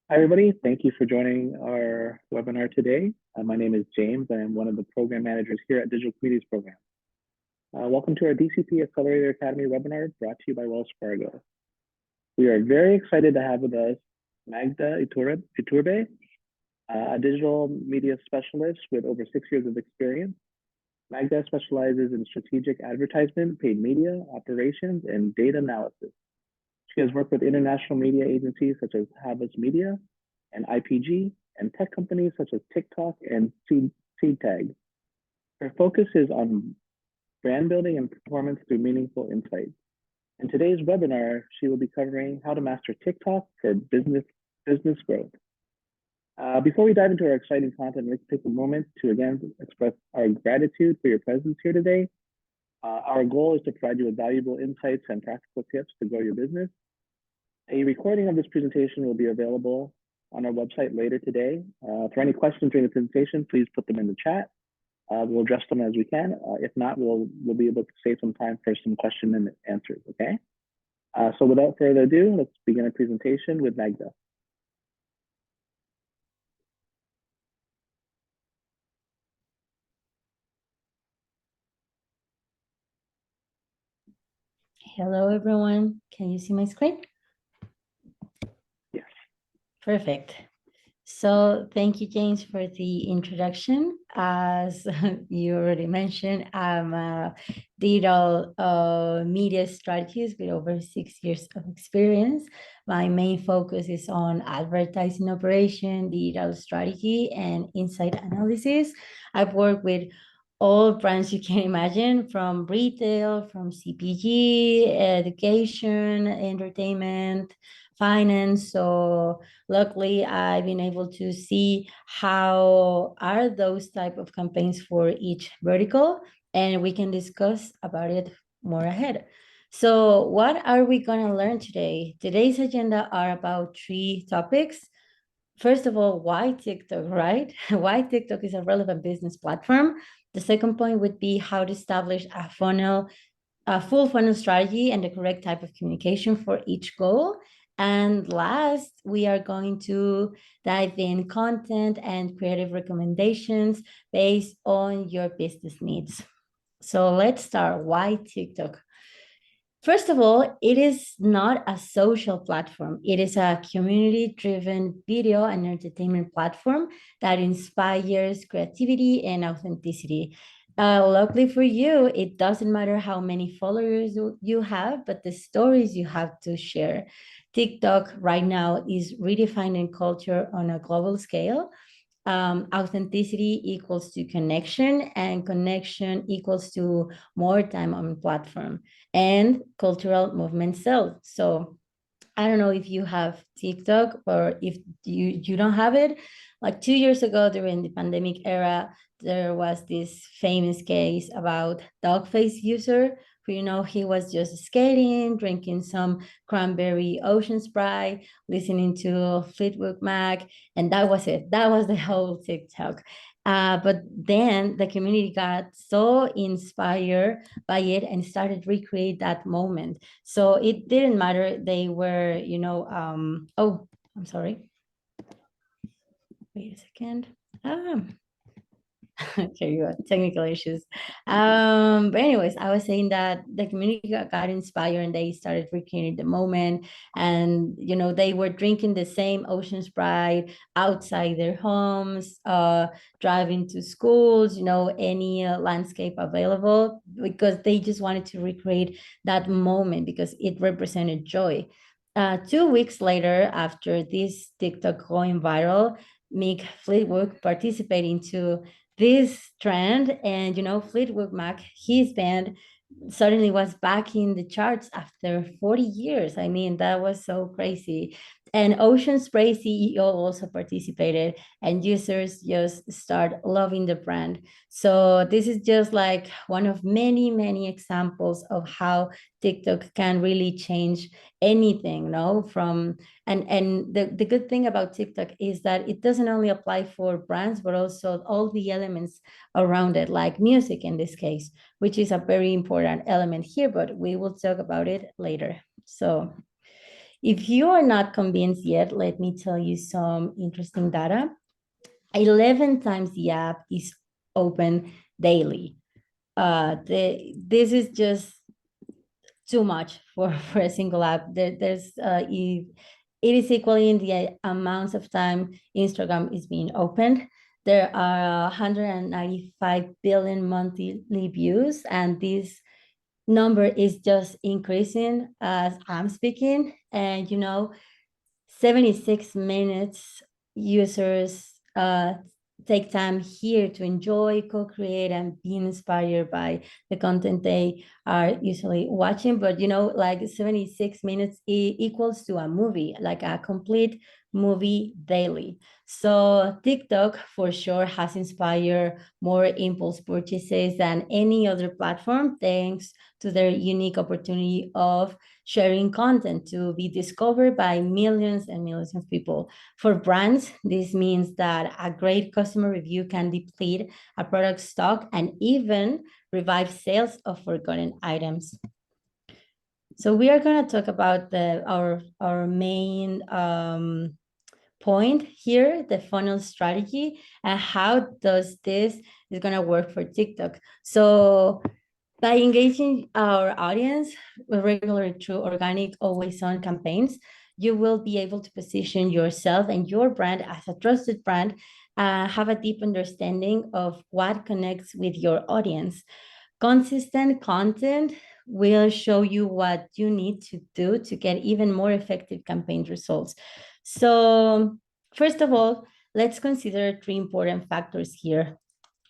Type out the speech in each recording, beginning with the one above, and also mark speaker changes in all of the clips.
Speaker 1: Hi, everybody. Thank you for joining our webinar today. My name is James. I am one of the program managers here at Digital Communities Program. Welcome to our DCP Accelerator Academy webinar brought to you by Wells Fargo. We are very excited to have with us Magda Iturbe, a digital media specialist with over 6 years of experience. Magda specializes in strategic advertisement, paid media, operations, and data analysis. She has worked with international media agencies such as Havas Media and IPG, and tech companies such as TikTok and SeedTag. Her focus is on brand building and performance through meaningful insights. In today's webinar, she will be covering how to master TikTok for business growth. Before we dive into our exciting content, let's take a moment to again express our gratitude for your presence here today. Our goal is to provide you with valuable insights and practical tips to grow your business. A recording of this presentation will be available on our website later today. For any questions during the presentation, please put them in the chat. We'll address them as we can. If not, we'll be able to save some time for some question and answers, okay? So without further ado, let's begin our presentation with Magda.
Speaker 2: Hello, everyone. Can you see my screen?
Speaker 1: Yes.
Speaker 2: Perfect. So thank you, James, for the introduction. As you already mentioned, I'm a digital media strategist with over 6 years of experience. My main focus is on advertising operation, digital strategy, and insight analysis. I've worked with all brands you can imagine, from retail, from CPG, education, entertainment, finance. So luckily, I've been able to see how are those type of campaigns for each vertical, and we can discuss about it more ahead. So what are we going to learn today? Today's agenda are about 3 topics. First of all, why TikTok, right? Why TikTok is a relevant business platform. The second point would be how to establish a full funnel strategy and the correct type of communication for each goal. And last, we are going to dive in content and creative recommendations based on your business needs. So let's start. Why TikTok? First of all, it is not a social platform. It is a community-driven video and entertainment platform that inspires creativity and authenticity. Luckily for you, it doesn't matter how many followers you have, but the stories you have to share. TikTok right now is redefining culture on a global scale. Authenticity equals to connection, and connection equals to more time on the platform, and cultural movement sells. So I don't know if you have TikTok or if you don't have it. Like 2 years ago during the pandemic era, there was this famous case about dog face user who, he was just skating, drinking some cranberry ocean spray, listening to Fleetwood Mac, and that was it. That was the whole TikTok. But then the community got so inspired by it and started recreate that moment. So it didn't matter. They were, oh, I'm sorry. Wait a second. Okay, you got technical issues. But anyways, I was saying that the community got inspired and they started recreating the moment. And, they were drinking the same Ocean Sprite outside their homes, driving to schools, any landscape available, because they just wanted to recreate that moment because it represented joy. 2 weeks later, after this TikTok going viral, Mick Fleetwood participated into this trend, and Fleetwood Mac, his band, suddenly was back in the charts after 40 years. I mean, that was so crazy. And Ocean Spray CEO also participated, and users just start loving the brand. So this is just like one of many, many examples of how TikTok can really change anything, no? And the good thing about TikTok is that it doesn't only apply for brands, but also all the elements around it, like music in this case, which is a very important element here, but we will talk about it later. So If you are not convinced yet, let me tell you some interesting data. 11 times the app is open daily. This is just too much for a single app. It is equally in the amounts of time Instagram is being opened. There are 195 billion monthly views, and this number is just increasing as I'm speaking. And 76 minutes users take time here to enjoy, co-create, and be inspired by the content they are usually watching. But like 76 minutes equals to a movie, like a complete movie daily. So TikTok for sure has inspired more impulse purchases than any other platform, thanks to their unique opportunity of sharing content to be discovered by millions and millions of people. For brands, this means that a great customer review can deplete a product stock and even revive sales of forgotten items. So we are going to talk about our main point here, the funnel strategy, and how does this is going to work for TikTok. So by engaging our audience regularly through organic, always-on campaigns, you will be able to position yourself and your brand as a trusted brand, have a deep understanding of what connects with your audience. Consistent content will show you what you need to do to get even more effective campaign results. So first of all, let's consider 3 important factors here.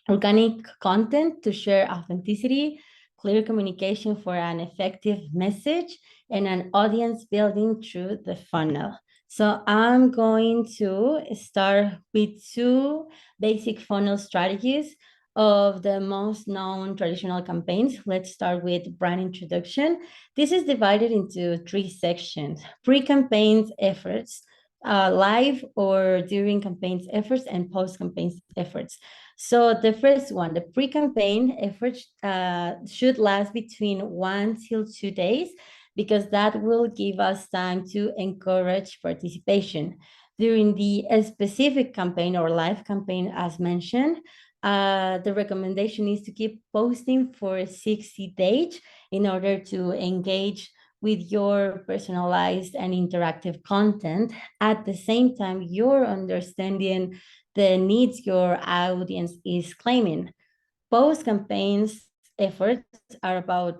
Speaker 2: Organic content to share authenticity, clear communication for an effective message, and an audience building through the funnel. So I'm going to start with 2 basic funnel strategies of the most known traditional campaigns. Let's start with brand introduction. This is divided into 3 sections: pre-campaigns efforts, live or during campaigns efforts, and post-campaigns efforts. So the first one, the pre-campaign efforts should last between 1 till 2 days, because that will give us time to encourage participation. During the specific campaign or live campaign, as mentioned, the recommendation is to keep posting for 60 days in order to engage with your personalized and interactive content. At the same time, you're understanding the needs your audience is claiming. Post campaigns efforts are about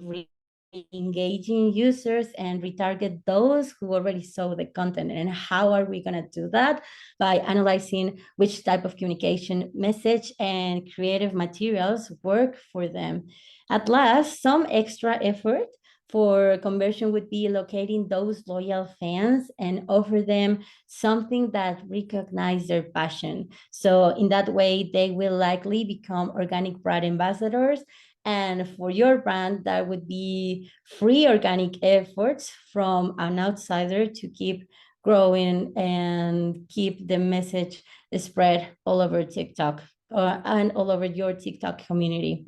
Speaker 2: engaging users and retarget those who already saw the content. And how are we going to do that? By analyzing which type of communication, message, and creative materials work for them. At last, some extra effort for conversion would be locating those loyal fans and offer them something that recognize their passion. So in that way, they will likely become organic brand ambassadors. And for your brand, that would be free organic efforts from an outsider to keep growing and keep the message spread all over TikTok and all over your TikTok community.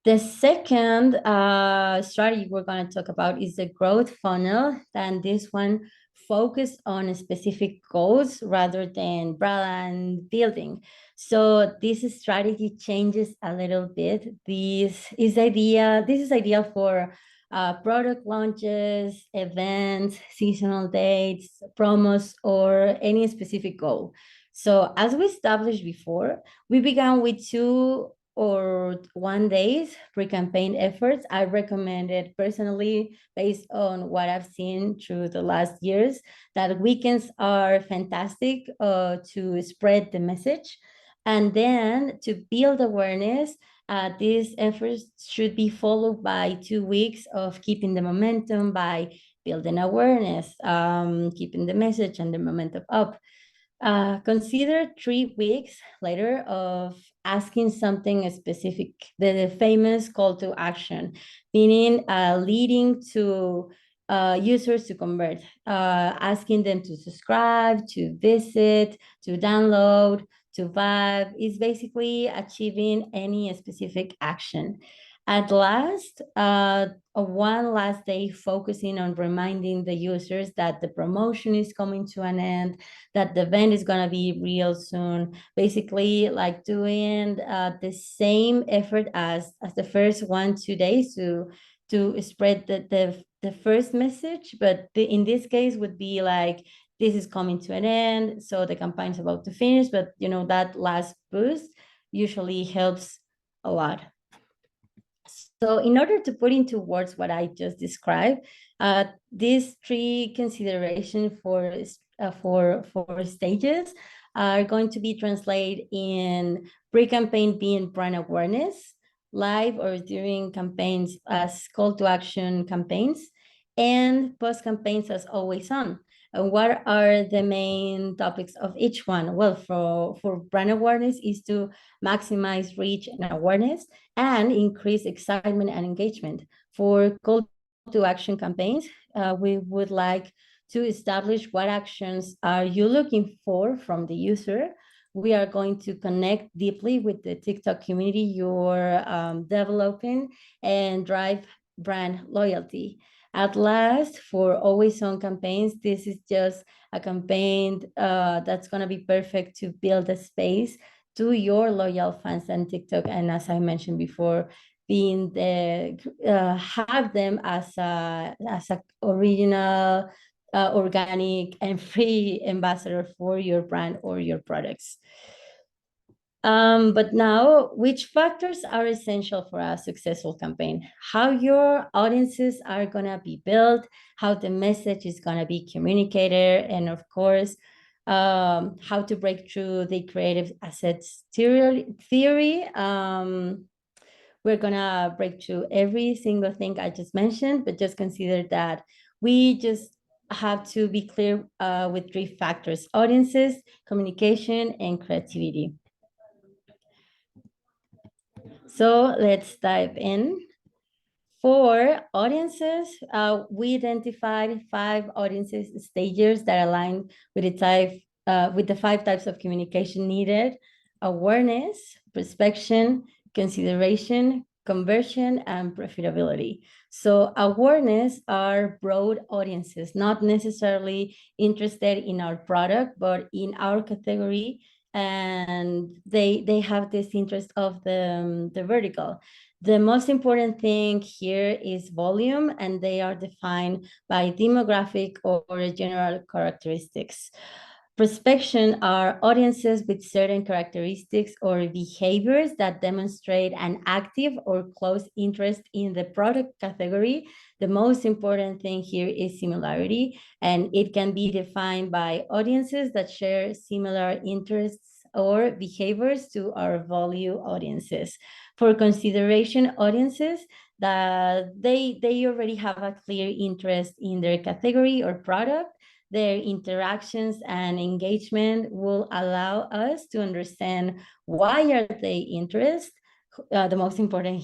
Speaker 2: The second strategy we're going to talk about is the growth funnel, and this one focused on specific goals rather than brand building. So this strategy changes a little bit. This is ideal for product launches, events, seasonal dates, promos, or any specific goal. So as we established before, we began with 2 or 1 days pre-campaign efforts. I recommend it personally based on what I've seen through the last years, that weekends are fantastic to spread the message. And then to build awareness, these efforts should be followed by 2 weeks of keeping the momentum by building awareness, keeping the message and the momentum up. Consider 3 weeks later of asking something specific, the famous call to action, meaning leading to users to convert, asking them to subscribe, to visit, to download, to vibe, is basically achieving any specific action. At last, one last day focusing on reminding the users that the promotion is coming to an end, that the event is going to be real soon. Basically, like doing the same effort as the first 1-2 days to spread the first message, but in this case would be like, this is coming to an end, so the campaign is about to finish, but that last boost usually helps a lot. So in order to put into words what I just described, these three considerations for stages are going to be translated in pre-campaign being brand awareness, live or during campaigns as call to action campaigns, and post campaigns as always on. And what are the main topics of each one? Well, for brand awareness is to maximize reach and awareness and increase excitement and engagement. For call to action campaigns, we would like to establish what actions are you looking for from the user. We are going to connect deeply with the TikTok community you're developing and drive brand loyalty. At last, for always on campaigns, this is just a campaign that's going to be perfect to build a space to your loyal fans on TikTok. And as I mentioned before, being have them as a original, organic and free ambassador for your brand or your products. But now, which factors are essential for a successful campaign? How your audiences are going to be built, how the message is going to be communicated, and of course, how to break through the creative assets theory. We're going to break through every single thing I just mentioned, but just consider that we just have to be clear with three factors: audiences, communication, and creativity. So let's dive in. For audiences, we identified 5 audiences stages that align with the 5 types of communication needed: awareness, prospection, consideration, conversion, and profitability. So awareness are broad audiences, not necessarily interested in our product, but in our category, and they have this interest of the vertical. The most important thing here is volume, and they are defined by demographic or general characteristics. Prospection are audiences with certain characteristics or behaviors that demonstrate an active or close interest in the product category. The most important thing here is similarity, and it can be defined by audiences that share similar interests or behaviors to our value audiences. For consideration audiences, that they already have a clear interest in their category or product. Their interactions and engagement will allow us to understand why are they interested. The most important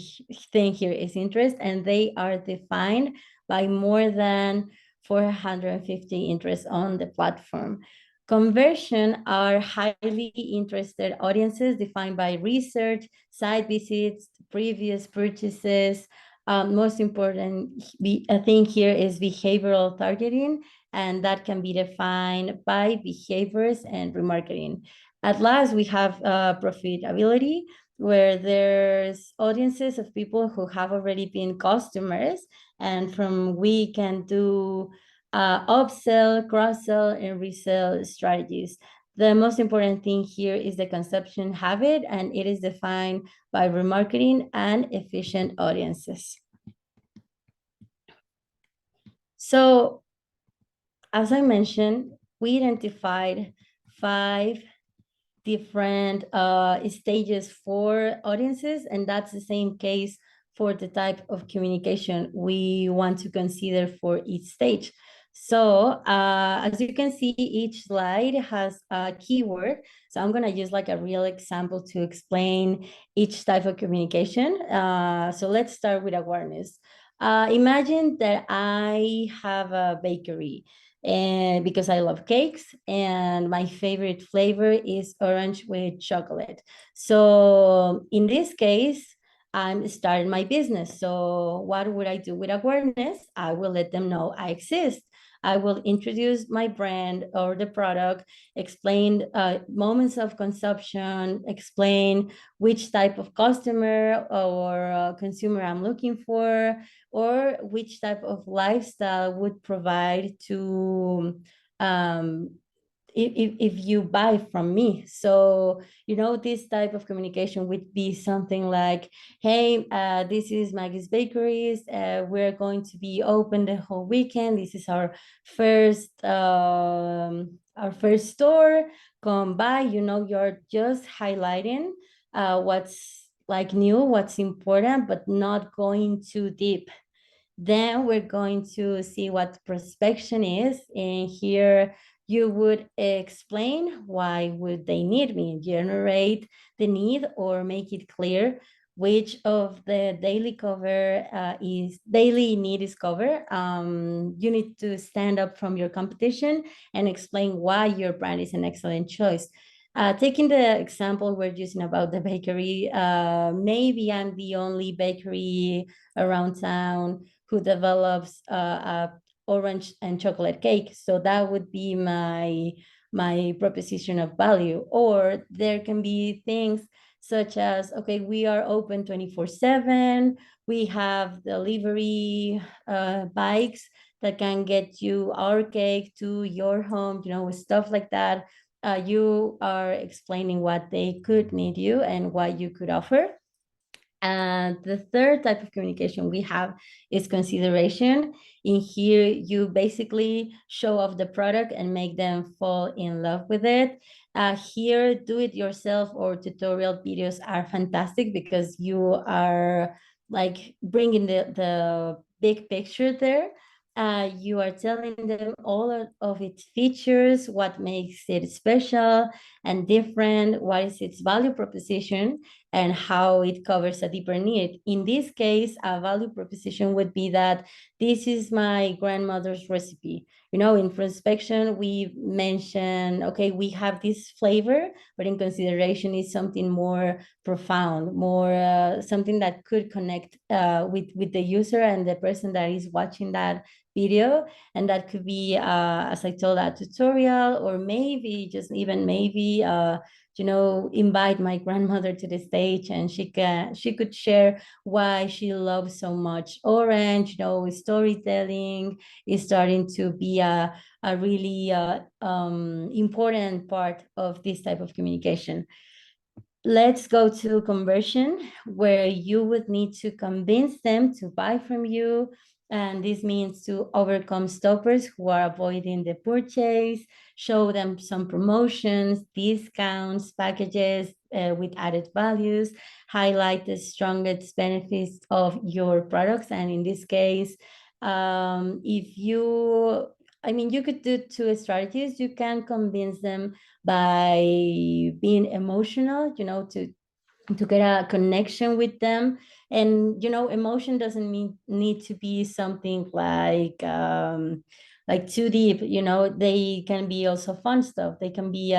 Speaker 2: thing here is interest, and they are defined by more than 450 interests on the platform. Conversion are highly interested audiences defined by research, site visits, previous purchases. Most important thing here is behavioral targeting, and that can be defined by behaviors and remarketing. At last, we have profitability, where there's audiences of people who have already been customers, and from we can do upsell, cross-sell, and resell strategies. The most important thing here is the consumption habit, and it is defined by remarketing and efficient audiences. So, as I mentioned, we identified 5 different stages for audiences, and that's the same case for the type of communication we want to consider for each stage. So as you can see, each slide has a keyword. So I'm going to use like a real example to explain each type of communication. So let's start with awareness. Imagine that I have a bakery, and because I love cakes, and my favorite flavor is orange with chocolate. So in this case, I'm starting my business. So what would I do with awareness? I will let them know I exist. I will introduce my brand or the product, explain moments of consumption, explain which type of customer or consumer I'm looking for, or which type of lifestyle would provide to if you buy from me. So, this type of communication would be something like, hey, this is Maggie's Bakeries. We're going to be open the whole weekend. This is our first store. Come by. You're just highlighting what's like new, what's important, but not going too deep. Then we're going to see what prospection is. And here you would explain why would they need me, generate the need, or make it clear which of the daily cover is daily need is covered. You need to stand up from your competition and explain why your brand is an excellent choice. Taking the example we're using about the bakery, maybe I'm the only bakery around town who develops a orange and chocolate cake. So that would be my proposition of value. Or there can be things such as, okay, we are open 24/7. We have delivery bikes that can get you our cake to your home, stuff like that. You are explaining what they could need you and what you could offer. And the third type of communication we have is consideration. In here, you basically show off the product and make them fall in love with it. Here, do it yourself or tutorial videos are fantastic because you are like bringing the big picture there. You are telling them all of its features, what makes it special and different, what is its value proposition, and how it covers a deeper need. In this case, a value proposition would be that this is my grandmother's recipe. In prospection, we mentioned, okay, we have this flavor, but in consideration is something more profound, more something that could connect with the user and the person that is watching that video. And that could be, as I told, a tutorial, or maybe just even maybe invite my grandmother to the stage and she could share why she loves so much orange. Storytelling is starting to be a really important part of this type of communication. Let's go to conversion, where you would need to convince them to buy from you. And this means to overcome stoppers who are avoiding the purchase, show them some promotions, discounts, packages with added values, highlight the strongest benefits of your products. And in this case, you could do two strategies. You can convince them by being emotional, to get a connection with them. And emotion doesn't need to be something like too deep. They can be also fun stuff. They can be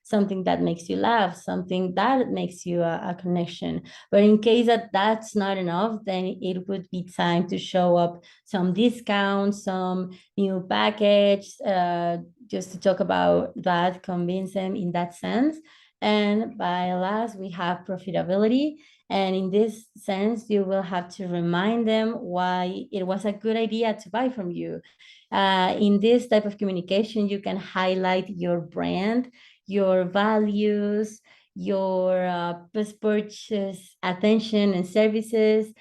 Speaker 2: something that makes you laugh, something that makes you a connection. But in case that's not enough, then it would be time to show up some discounts, some new package, just to talk about that, convince them in that sense. And by last, we have profitability. And in this sense, you will have to remind them why it was a good idea to buy from you. In this type of communication, you can highlight your brand, your values, your post-purchase attention and services.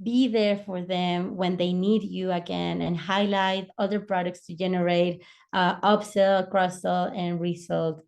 Speaker 2: Be there for them when they need you again, and highlight other products to generate upsell, cross-sell, and result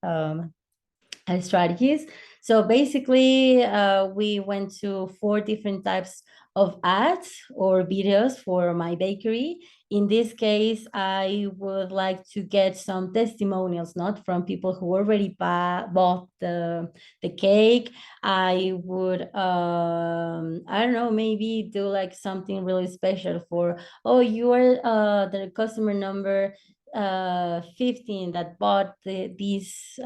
Speaker 2: strategies. So basically, we went to 4 different types of ads or videos for my bakery. In this case, I would like to get some testimonials, not from people who already bought the cake. I would, I don't know, maybe do like something really special for, oh, you are the customer number 15 that bought these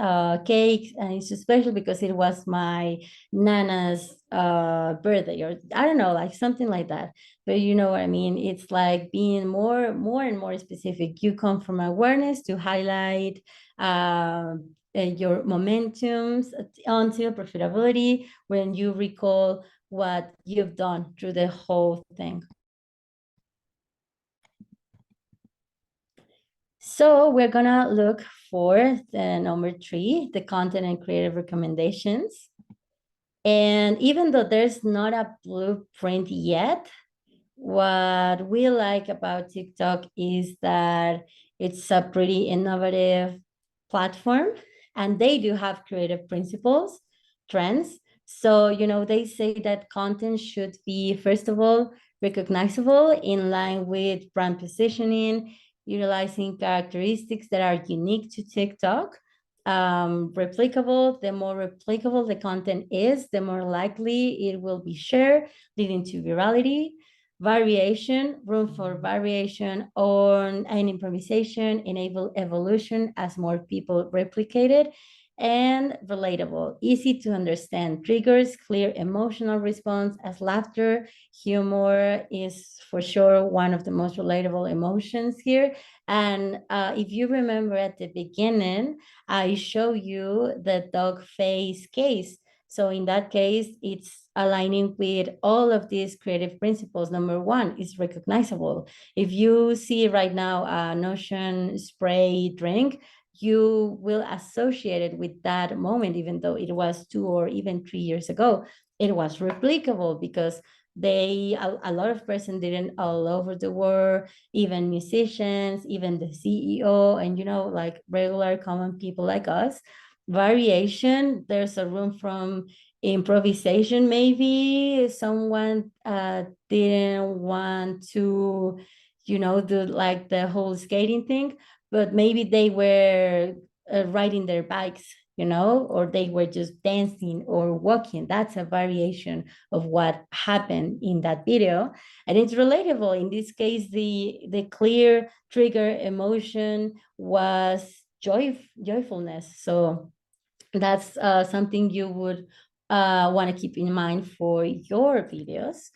Speaker 2: cakes, and it's special because it was my nana's birthday, or I don't know, like something like that. But you know what I mean? It's like being more and more specific. You come from awareness to highlight your momentums until profitability when you recall what you've done through the whole thing. So we're gonna look for the number 3, the content and creative recommendations. And even though there's not a blueprint yet, what we like about TikTok is that it's a pretty innovative platform, and they do have creative principles, trends. So, you know, they say that content should be, first of all, recognizable, in line with brand positioning, utilizing characteristics that are unique to TikTok. Replicable, the more replicable the content is, the more likely it will be shared, leading to virality. Variation, room for variation on and improvisation, enable evolution as more people replicate it. And relatable, easy to understand, triggers clear emotional response, as laughter, humor is for sure one of the most relatable emotions here. And if you remember at the beginning, I show you the dog face case. So in that case, it's aligning with all of these creative principles. Number 1 is recognizable. If you see right now a Notion spray drink, you will associate it with that moment, even though it was 2 or even 3 years ago. It was replicable because a lot of persons did it all over the world, even musicians, even the CEO, and you know, like regular common people like us. Variation, there's a room from improvisation. Maybe someone didn't want to, you know, do like the whole skating thing, but maybe they were riding their bikes, you know, or they were just dancing or walking. That's a variation of what happened in that video, and it's relatable. In this case, the clear trigger emotion was joyfulness. So that's something you would want to keep in mind for your videos.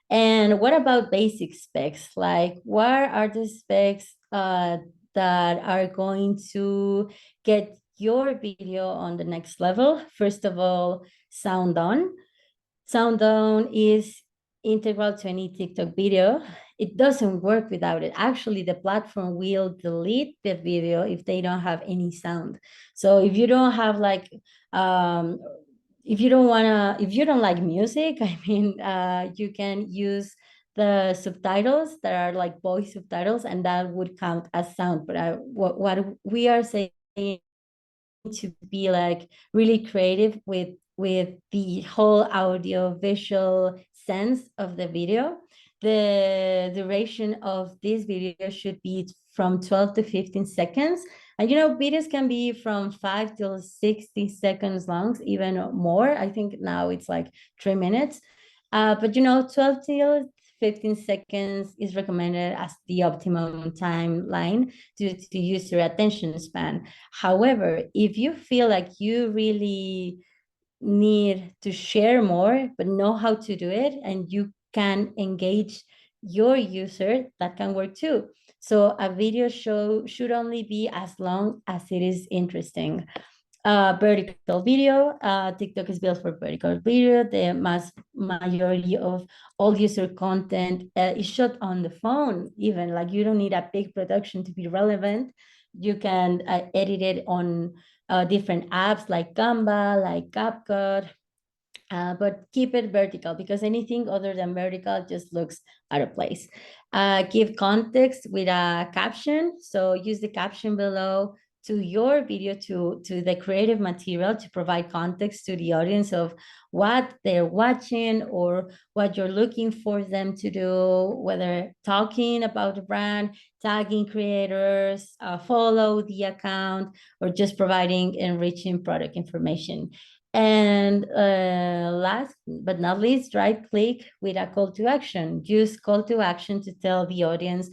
Speaker 2: And what about basic specs? Like, what are the specs that are going to get your video on the next level? First of all, sound on. Sound on is integral to any TikTok video. It doesn't work without it. Actually, the platform will delete the video if they don't have any sound. So if you don't have like, if you don't like music, I mean, you can use the subtitles that are like voice subtitles, and that would count as sound. But what we are saying to be like really creative with the whole audio visual sense of the video. The duration of this video should be from 12 to 15 seconds. And you know, videos can be from 5 till 60 seconds long, even more. I think now it's like 3 minutes. But you know, 12 till 15 seconds is recommended as the optimum timeline to use your attention span. However, if you feel like you really need to share more, but know how to do it, and you can engage your user, that can work too. So a video show should only be as long as it is interesting. Vertical video, TikTok is built for vertical video. The mass majority of all user content is shot on the phone. Even like, you don't need a big production to be relevant. You can edit it on different apps like Canva, like CapCut, but keep it vertical, because anything other than vertical just looks out of place. Give context with a caption. So use the caption below to your video, to the creative material, to provide context to the audience of what they're watching or what you're looking for them to do, whether talking about the brand, tagging creators, follow the account, or just providing enriching product information. And last but not least, right click with a call to action. Use call to action to tell the audience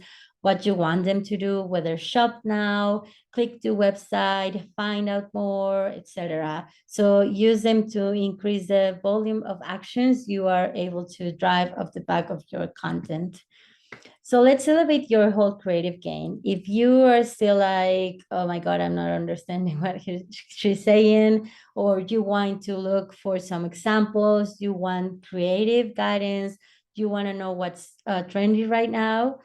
Speaker 2: what you want them to do, whether shop now, click to website, find out more, etc. So use them to increase the volume of actions you are able to drive off the back of your content. So let's elevate your whole creative game. If you are still like, oh my God, I'm not understanding what she's saying, or you want to look for some examples, you want creative guidance, you want to know what's trendy right now.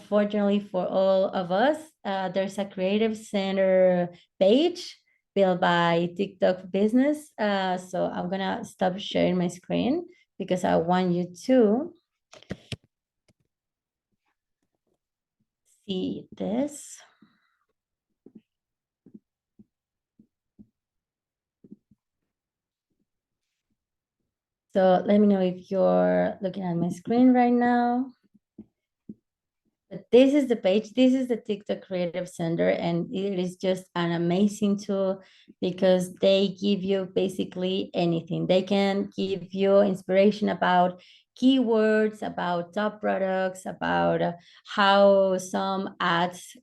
Speaker 2: Fortunately for all of us, there's a creative center page built by TikTok business. So I'm gonna stop sharing my screen because I want you to see this. So let me know if you're looking at my screen right now. But this is the page, this is the TikTok Creative Center, and it is just an amazing tool because they give you basically anything. They can give you inspiration about keywords, about top products, about how some ads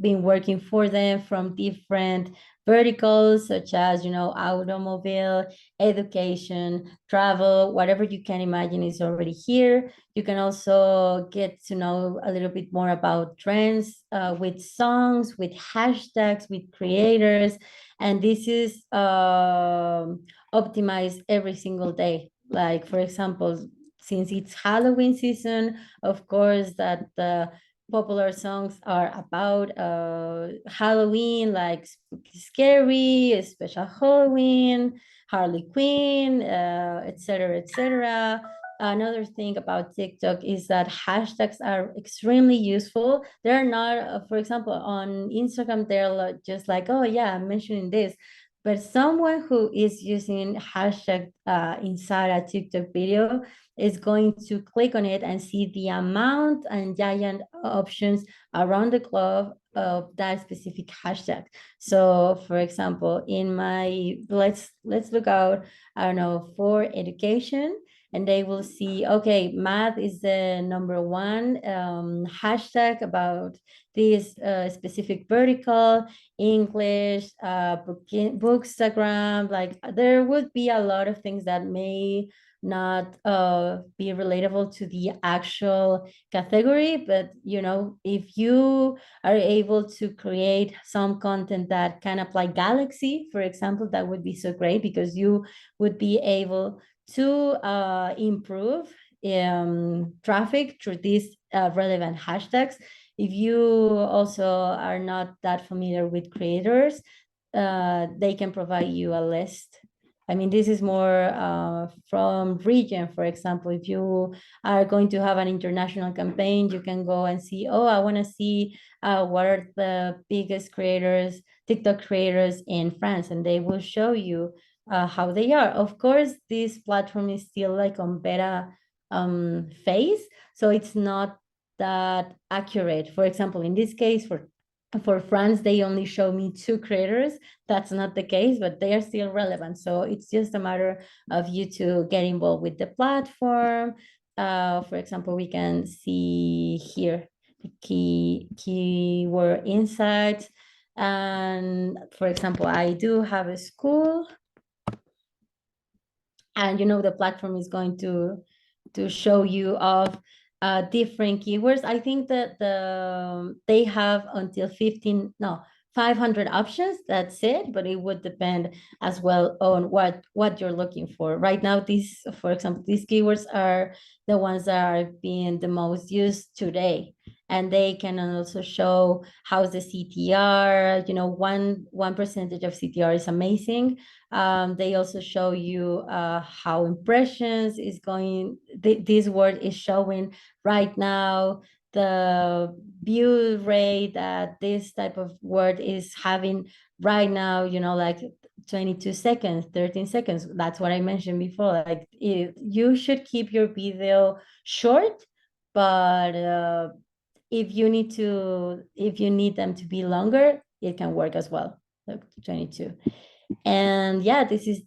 Speaker 2: been working for them from different verticals such as, automobile, education, travel, whatever you can imagine is already here. You can also get to know a little bit more about trends with songs, with hashtags, with creators. And this is optimized every single day. Like, for example, since it's Halloween season, of course, that the popular songs are about Halloween, like Spooky Scary, Special Halloween, Harley Quinn, etc., etc. Another thing about TikTok is that hashtags are extremely useful. They're not, for example, on Instagram, they're just like, oh yeah, I'm mentioning this. But someone who is using hashtag inside a TikTok video is going to click on it and see the amount and giant options around the globe of that specific hashtag. So for example, in my, let's look out, I don't know, for education, and they will see, okay, math is the number one hashtag about this specific vertical, English, bookstagram, like there would be a lot of things that may not be relatable to the actual category, but if you are able to create some content that can apply Galaxy, for example, that would be so great because you would be able to improve traffic through these relevant hashtags. If you also are not that familiar with creators, they can provide you a list. I mean, this is more from region. For example, if you are going to have an international campaign, you can go and see, oh, I want to see what are the biggest creators, TikTok creators in France, and they will show you how they are. Of course, this platform is still like on beta phase, so it's not that accurate. For example, in this case, for France, they only show me 2 creators. That's not the case, but they are still relevant. So it's just a matter of you to get involved with the platform. For example, we can see here the keyword insights. And for example, I do have a school, and the platform is going to show you of different keywords. I think that they have until 500 options. That's it, but it would depend as well on what you're looking for. Right now, for example, these keywords are the ones that are being the most used today. And they can also show how's the CTR. One percentage of CTR is amazing. They also show you how impressions is going, this word is showing right now, the view rate that this type of word is having right now, like 22 seconds, 13 seconds. That's what I mentioned before. Like you should keep your video short, but if you need them to be longer, it can work as well. Like 22. And yeah, this is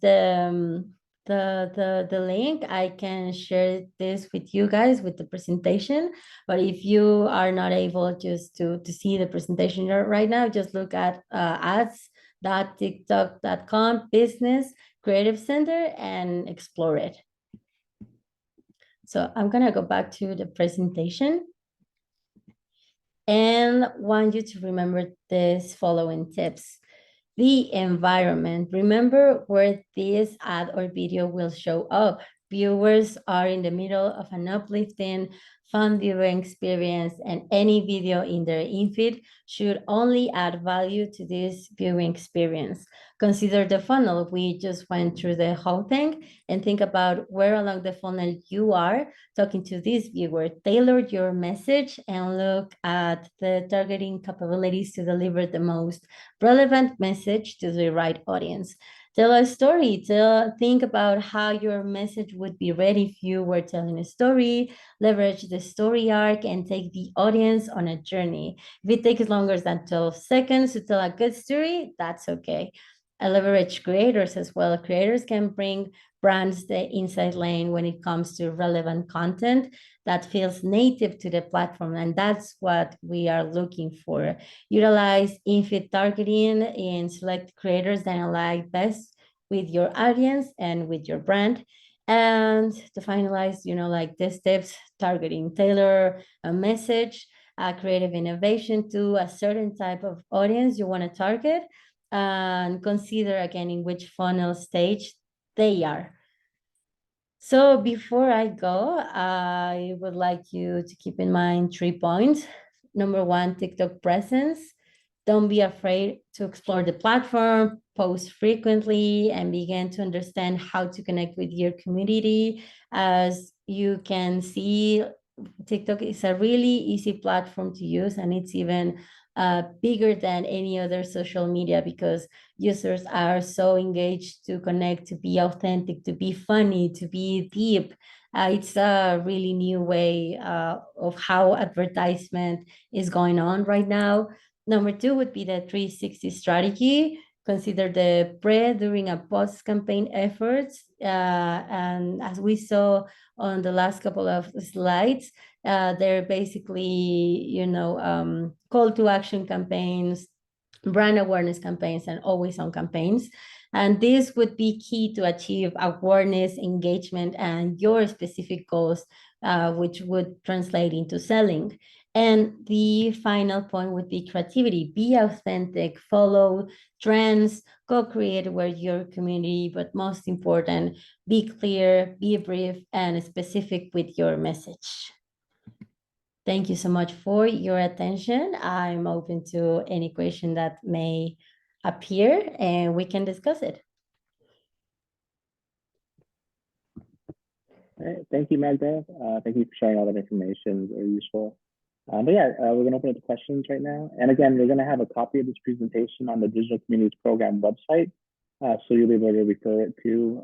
Speaker 2: the link, I can share this with you guys with the presentation. But if you are not able just to see the presentation right now, just look at ads.tiktok.com business creative center and explore it. So I'm gonna go back to the presentation and want you to remember this following tips. The environment. Remember where this ad or video will show up. Viewers are in the middle of an uplifting, fun viewing experience, and any video in their in-feed should only add value to this viewing experience. Consider the funnel. We just went through the whole thing, and think about where along the funnel you are talking to this viewer. Tailor your message and look at the targeting capabilities to deliver the most relevant message to the right audience. Tell a story. Think about how your message would be read if you were telling a story. Leverage the story arc and take the audience on a journey. If it takes longer than 12 seconds to tell a good story, that's okay. I leverage creators as well. Creators can bring brands the inside lane when it comes to relevant content that feels native to the platform. And that's what we are looking for. Utilize in-feed targeting in select creators that align best with your audience and with your brand. And to finalize, like these tips, targeting, tailor a message, creative innovation to a certain type of audience you want to target, and consider again in which funnel stage they are. So before I go, I would like you to keep in mind 3 points. Number 1, TikTok presence. Don't be afraid to explore the platform, post frequently, and begin to understand how to connect with your community. As you can see, TikTok is a really easy platform to use, and it's even bigger than any other social media because users are so engaged to connect, to be authentic, to be funny, to be deep. It's a really new way of how advertisement is going on right now. Number 2 would be the 360 strategy. Consider the pre, during, and post campaign efforts. And as we saw on the last couple of slides, they're basically, call to action campaigns, brand awareness campaigns, and always on campaigns. And this would be key to achieve awareness, engagement, and your specific goals, which would translate into selling. And the final point would be creativity. Be authentic, follow trends, co-create with your community, but most important, be clear, be brief, and specific with your message. Thank you so much for your attention. I'm open to any question that may appear and we can discuss it.
Speaker 1: All right, thank you, Magda. Thank you for sharing all that information. Very useful. But yeah, we're going to open up the questions right now. And again, we're going to have a copy of this presentation on the Digital Communities Program website, so you'll be able to refer it to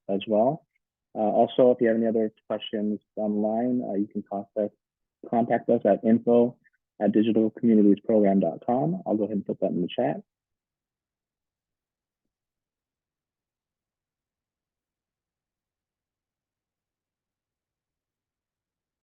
Speaker 1: as well. Also, if you have any other questions online, you can contact us at info@digitalcommunitiesprogram.com. I'll go ahead and put that in the chat.